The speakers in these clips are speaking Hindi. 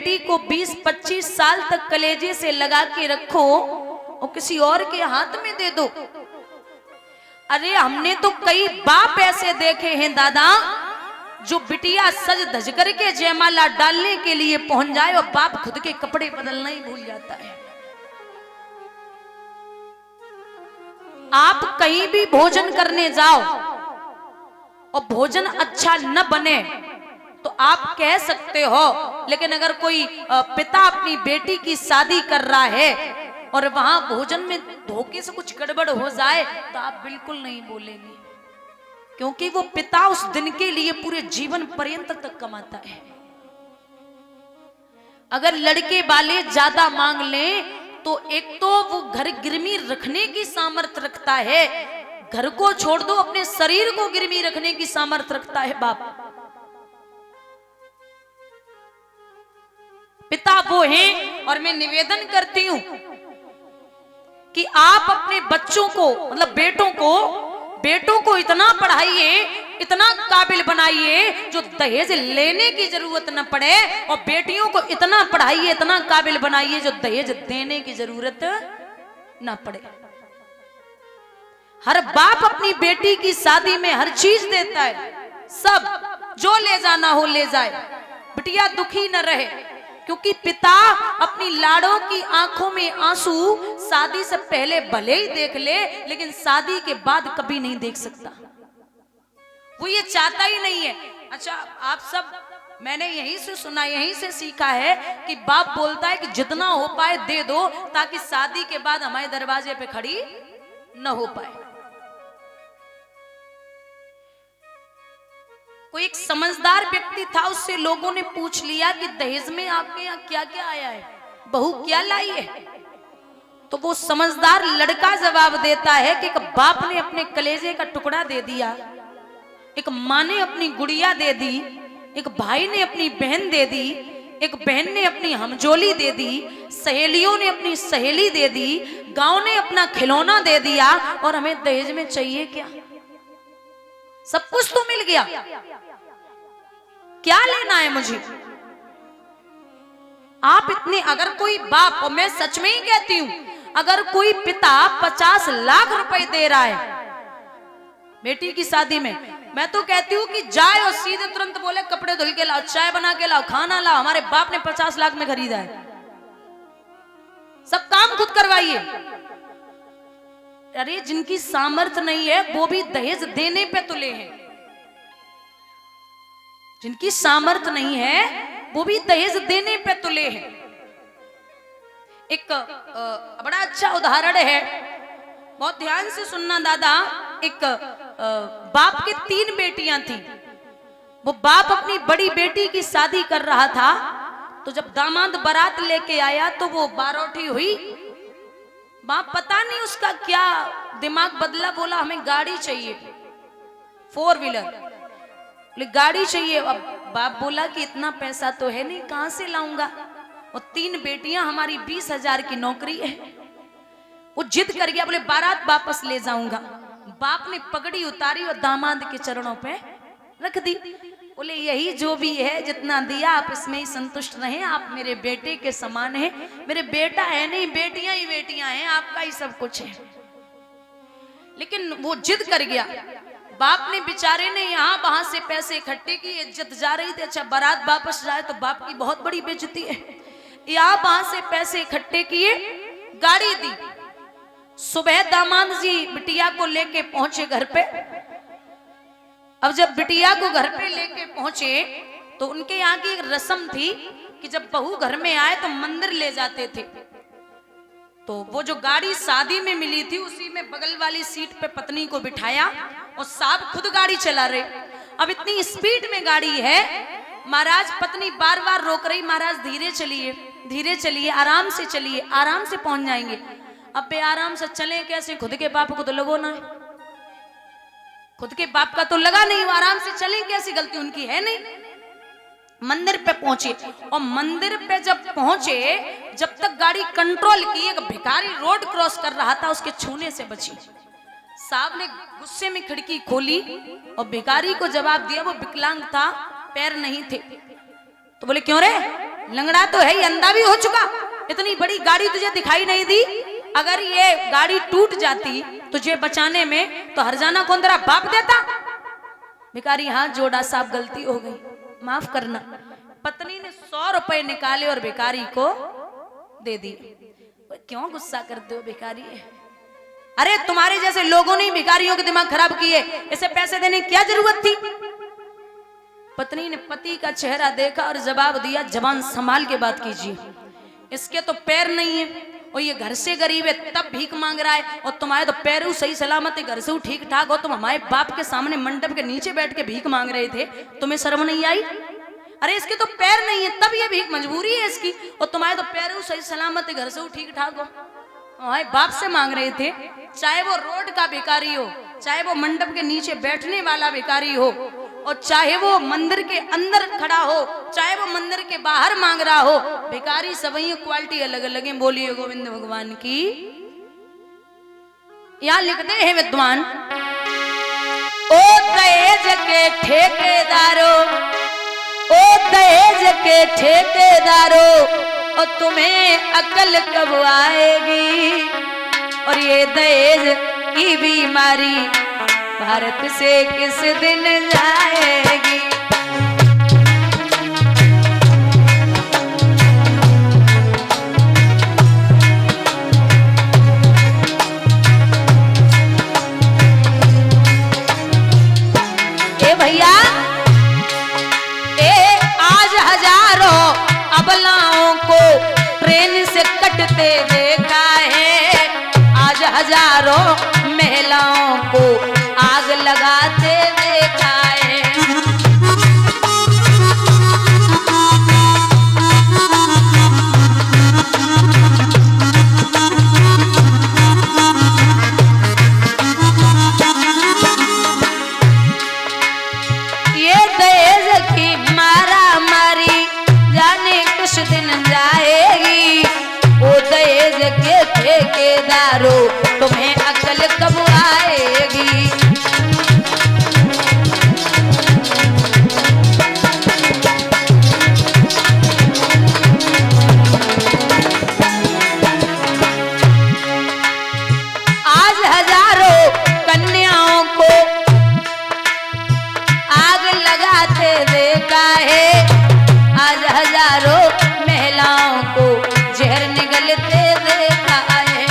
बेटी को 20-25 साल तक कलेजे से लगा के रखो और किसी और के हाथ में दे दो। अरे हमने तो कई बाप ऐसे देखे हैं दादा, जो बिटिया सज धज करके जयमाला डालने के लिए पहुंच जाए और बाप खुद के कपड़े बदलना ही भूल जाता है। आप कहीं भी भोजन करने जाओ और भोजन अच्छा न बने तो आप कह सकते हो, लेकिन अगर कोई पिता अपनी बेटी की शादी कर रहा है और वहां भोजन में धोखे से कुछ गड़बड़ हो जाए तो आप बिल्कुल नहीं बोलेंगे, क्योंकि वो पिता उस दिन के लिए पूरे जीवन पर्यंत तक कमाता है। अगर लड़के वाले ज्यादा मांग लें तो एक तो वो घर गिरवी रखने की सामर्थ्य रखता है, घर को छोड़ दो अपने शरीर को गिरवी रखने की सामर्थ्य रखता है बाप। पिता वो हैं, और मैं निवेदन करती हूं कि आप अपने बच्चों को, मतलब बेटों को इतना पढ़ाइए, इतना काबिल बनाइए जो दहेज लेने की जरूरत न पड़े, और बेटियों को इतना पढ़ाइए, इतना काबिल बनाइए जो दहेज देने की जरूरत न पड़े। हर बाप अपनी बेटी की शादी में हर चीज देता है, सब जो ले जाना हो ले जाए, बिटिया दुखी न रहे, क्योंकि पिता अपनी लाड़ों की आंखों में आंसू शादी से पहले भले ही देख ले, लेकिन शादी के बाद कभी नहीं देख सकता, वो ये चाहता ही नहीं है। अच्छा, आप सब, मैंने यहीं से सुना, यहीं से सीखा है कि बाप बोलता है कि जितना हो पाए दे दो, ताकि शादी के बाद हमारे दरवाजे पे खड़ी न हो पाए। कोई एक समझदार व्यक्ति था, उससे लोगों ने पूछ लिया कि दहेज में आपके यहाँ क्या क्या आया है, बहू क्या लाई है? तो वो समझदार लड़का जवाब देता है कि एक बाप ने अपने कलेजे का टुकड़ा दे दिया, एक माँ ने अपनी गुड़िया दे दी, एक भाई ने अपनी बहन दे दी, एक बहन ने अपनी हमजोली दे दी, सहेलियों ने अपनी सहेली दे दी, गांव ने अपना खिलौना दे दिया, और हमें दहेज में चाहिए क्या? सब कुछ तो मिल गया, क्या लेना है मुझे? आप इतने, अगर कोई बाप, और मैं सच में ही कहती हूं, अगर कोई पिता 50 लाख रुपए दे रहा है बेटी की शादी में, मैं तो कहती हूं कि जाए और सीधे तुरंत बोले कपड़े धुल के लाओ, चाय बना के लाओ, खाना लाओ, हमारे बाप ने 50 लाख में खरीदा है, सब काम खुद करवाइए। अरे जिनकी सामर्थ्य नहीं है वो भी दहेज देने पे तुले हैं, जिनकी सामर्थ्य नहीं है वो भी दहेज देने पे तुले हैं। एक बड़ा अच्छा उदाहरण है, बहुत ध्यान से सुनना दादा। एक बाप के 3 बेटियां थी, वो बाप अपनी बड़ी बेटी की शादी कर रहा था, तो जब दामाद बारात लेके आया तो वो बारौठी हुई, बाप पता नहीं उसका क्या दिमाग बदला, बोला हमें गाड़ी चाहिए, 4 व्हीलर गाड़ी चाहिए। अब बाप बोला कि इतना पैसा तो है नहीं, कहां से लाऊंगा, और 3 बेटियां, हमारी 20,000 की नौकरी है। वो जिद कर गया, बोले बारात वापस ले जाऊंगा। बाप ने पगड़ी उतारी और दामाद के चरणों पे रख दी, बोले यही जो भी है, जितना दिया आप इसमें ही संतुष्ट रहें, आप मेरे बेटे के समान हैं, मेरे बेटा है नहीं, बेटियां ही बेटियां हैं, आपका ही सब कुछ है। लेकिन वो जिद कर गया, बाप ने बेचारे ने यहाँ वहां से पैसे इकट्ठे किए, इज्जत जा रही थी, अच्छा बारात वापस जाए तो बाप की बहुत बड़ी बेइज्जती है, यहाँ वहां से पैसे इकट्ठे किए, गाड़ी दी। सुबह दामाद जी बिटिया को लेके पहुंचे घर पे। अब जब बिटिया को घर पे लेके पहुंचे तो उनके यहाँ की एक रस्म थी कि जब बहू घर में आए तो मंदिर ले जाते थे, तो वो जो गाड़ी शादी में मिली थी उसी में बगल वाली सीट पे पत्नी को बिठाया और साहब खुद गाड़ी चला रहे। अब इतनी स्पीड में गाड़ी है, महाराज पत्नी बार बार रोक रही, महाराज धीरे चलिए, धीरे चलिए, आराम से चलिए, आराम से पहुंच जाएंगे। अब बे आराम से चले कैसे, खुद के बाप को तो लगो ना, खुद के बाप का तो लगा नहीं, आराम से चले कैसी, गलती उनकी है नहीं। मंदिर पे पहुंचे और मंदिर पे जब पहुंचे, जब तक गाड़ी कंट्रोल की, एक भिखारी रोड क्रॉस कर रहा था, उसके छूने से बची। साहब ने गुस्से में खिड़की खोली और भिखारी को जवाब दिया, वो विकलांग था, पैर नहीं थे, तो बोले क्यों रे, लंगड़ा तो है ही, अंधा भी हो चुका। इतनी बड़ी गाड़ी तुझे दिखाई नहीं दी? अगर ये गाड़ी टूट जाती तुझे बचाने में तो हरजाना कौन तेरा बाप देता? भिखारी हाथ जोड़ा, साहब गलती हो गई, माफ करना। पत्नी ने 100 रुपए निकाले और भिखारी को दे दिए। क्यों गुस्सा करते हो भिखारी? अरे तुम्हारे जैसे लोगों ने भिखारियों के दिमाग खराब किए, इसे पैसे देने की क्या जरूरत थी? पत्नी ने पति का चेहरा देखा और जवाब दिया, जबान संभाल के बात कीजिए, इसके तो पैर नहीं है और ये घर से गरीब है तब भीख मांग रहा है, और तुम्हारे तो पैर सही सलामत है, घर से ठीक ठाक हो, तुम हमारे बाप के सामने मंडप के नीचे बैठ के भीख मांग रहे थे, तुम्हें शर्म नहीं आई? अरे इसके तो पैर नहीं है तब ये भीख मजबूरी है इसकी, और तुम्हारे तो पैर सही सलामत है, घर से ठीक ठाक हो, हमारे बाप से मांग रहे थे। चाहे वो रोड का भिखारी हो, चाहे वो मंडप के नीचे बैठने वाला भिखारी हो, और चाहे वो मंदिर के अंदर खड़ा हो, चाहे वो मंदिर के बाहर मांग रहा हो, भिखारी सभी क्वालिटी अलग अलग है। बोलिए गोविंद भगवान की। यहां लिखते हैं विद्वान, ओ दहेज के ठेकेदारों, ओ दहेज के ठेकेदारों, और तुम्हें अकल कब आएगी? और ये दहेज की बीमारी भारत से किस दिन जाएगी? ए भैया, आज हजारों अबलाओं को ट्रेन से कटते देखा है, आज हजारों महिलाओं को आग लगाते देखा है। ये दहेज की मारा मारी जाने किस दिन जाएगी? ओ दहेज के ठेकेदारों, तुम्हें अकल कब आएगी? आज हजारों कन्याओं को आग लगाते देखा है, आज हजारों महिलाओं को जहर निगलते देखा है।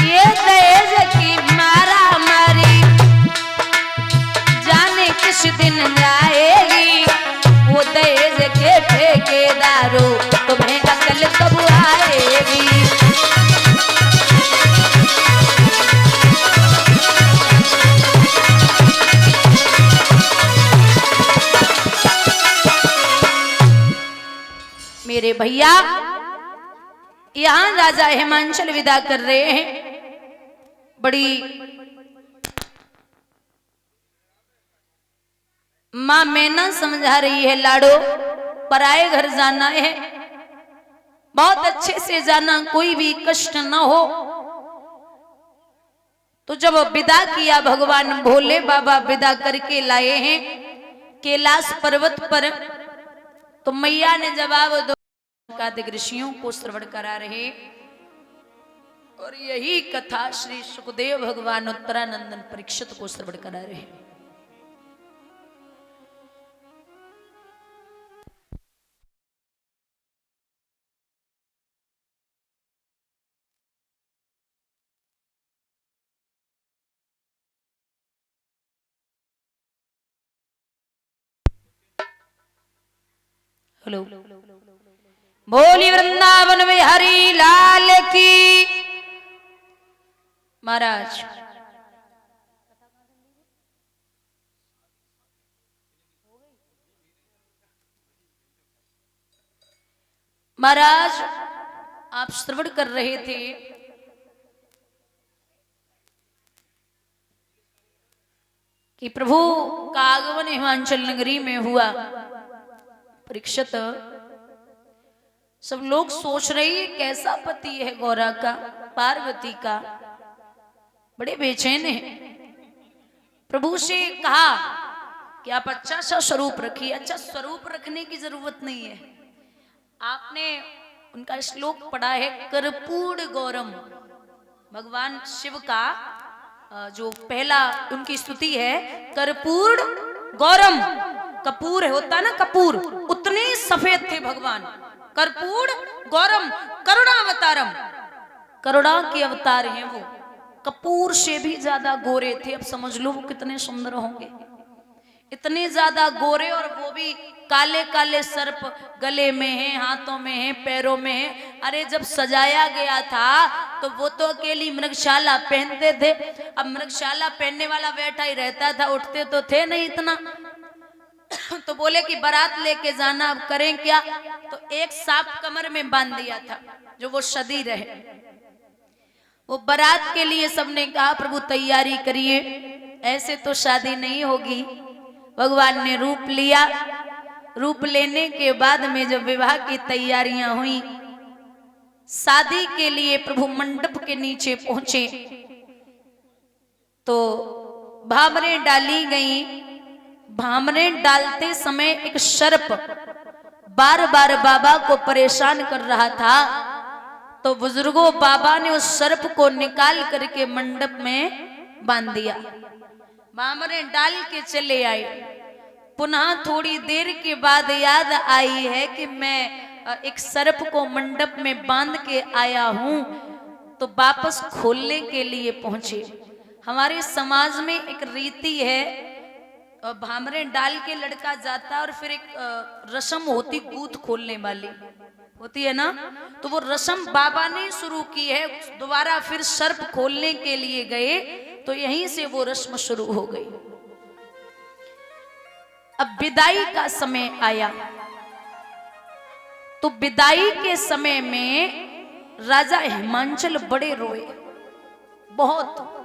ये दहेज की मारा मारी जाने किस दिन जाएगी? वो दहेज के ठेकेदारों, तुम्हें अकल कब आएगी? मेरे भैया, यहां राजा हिमांचल विदा कर रहे हैं। बड़ी मां मैना समझा रही है, लाडो पराए घर जाना है, बहुत अच्छे से जाना, कोई भी कष्ट न हो। तो जब विदा किया, भगवान भोले बाबा विदा करके लाए हैं कैलाश पर्वत पर, तो मैया ने जवाब दो कार्तिक ऋषियों को श्रवण करा रहे। और यही कथा श्री सुखदेव भगवान उत्तरानंदन परीक्षित को श्रवण करा रहे। हेलो, बोली वृंदावन बिहारी लाल की। महाराज महाराज आप श्रवण कर रहे थे कि प्रभु का आगमन हिमांचल नगरी में हुआ। परीक्षित, सब लोग सोच रहे हैं कैसा पति है गौरा का, पार्वती का। बड़े बेचैन हैं। प्रभु से कहा कि आप अच्छा सा स्वरूप रखिए। अच्छा स्वरूप रखने की जरूरत नहीं है। आपने उनका श्लोक पढ़ा है, कर्पूर गौरम। भगवान शिव का जो पहला उनकी स्तुति है, कर्पूर गौरम। कपूर होता ना, कपूर, उतने सफेद थे भगवान। कर्पूर गौरम करुणावतारम, करुणा के अवतार हैं वो। कपूर से भी ज्यादा गोरे थे। अब समझ लो वो कितने सुंदर होंगे। इतने ज्यादा गोरे, और वो भी काले काले सर्प गले में हैं, हाथों में हैं, पैरों में हैं। अरे जब सजाया गया था तो वो तो अकेली मृगशाला पहनते थे। अब मृगशाला पहनने वाला बैठा ही रहता था, उठते तो थे नहीं इतना। तो बोले कि बारात लेके जाना, अब करें क्या? तो एक सांप कमर में बांध दिया था जो वो सदी रहे। वो बारात के लिए सबने कहा प्रभु तैयारी करिए, ऐसे तो शादी नहीं होगी। भगवान ने रूप लिया। रूप लेने के बाद में जब विवाह की तैयारियां हुई, शादी के लिए प्रभु मंडप के नीचे पहुंचे तो भामरें डाली गई। भामरें डालते समय एक सर्प बार बार बाबा को परेशान कर रहा था। तो बुजुर्गों, बाबा ने उस सर्प को निकाल करके मंडप में बांध दिया। भामरें डाल के चले आए। पुनः थोड़ी देर के बाद याद आई है कि मैं एक सर्प को मंडप में बांध के आया हूं, तो वापस खोलने के लिए पहुंचे। हमारे समाज में एक रीति है, भामरें डाल के लड़का जाता है और फिर एक रस्म होती गूंथ खोलने वाली होती है ना, तो वो रस्म बाबा ने शुरू की है। दोबारा फिर सर्प खोलने के लिए गए तो यहीं से वो रस्म शुरू हो गई। अब विदाई का समय आया तो विदाई के समय में राजा हिमांचल बड़े रोए, बहुत।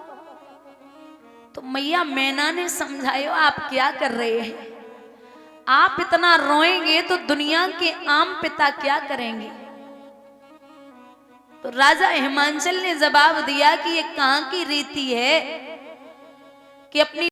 तो मैया मैना ने समझायो, आप क्या कर रहे हैं? आप इतना रोएंगे तो दुनिया के आम पिता क्या करेंगे? तो राजा हिमांचल ने जवाब दिया कि ये कहां की रीति है कि अपनी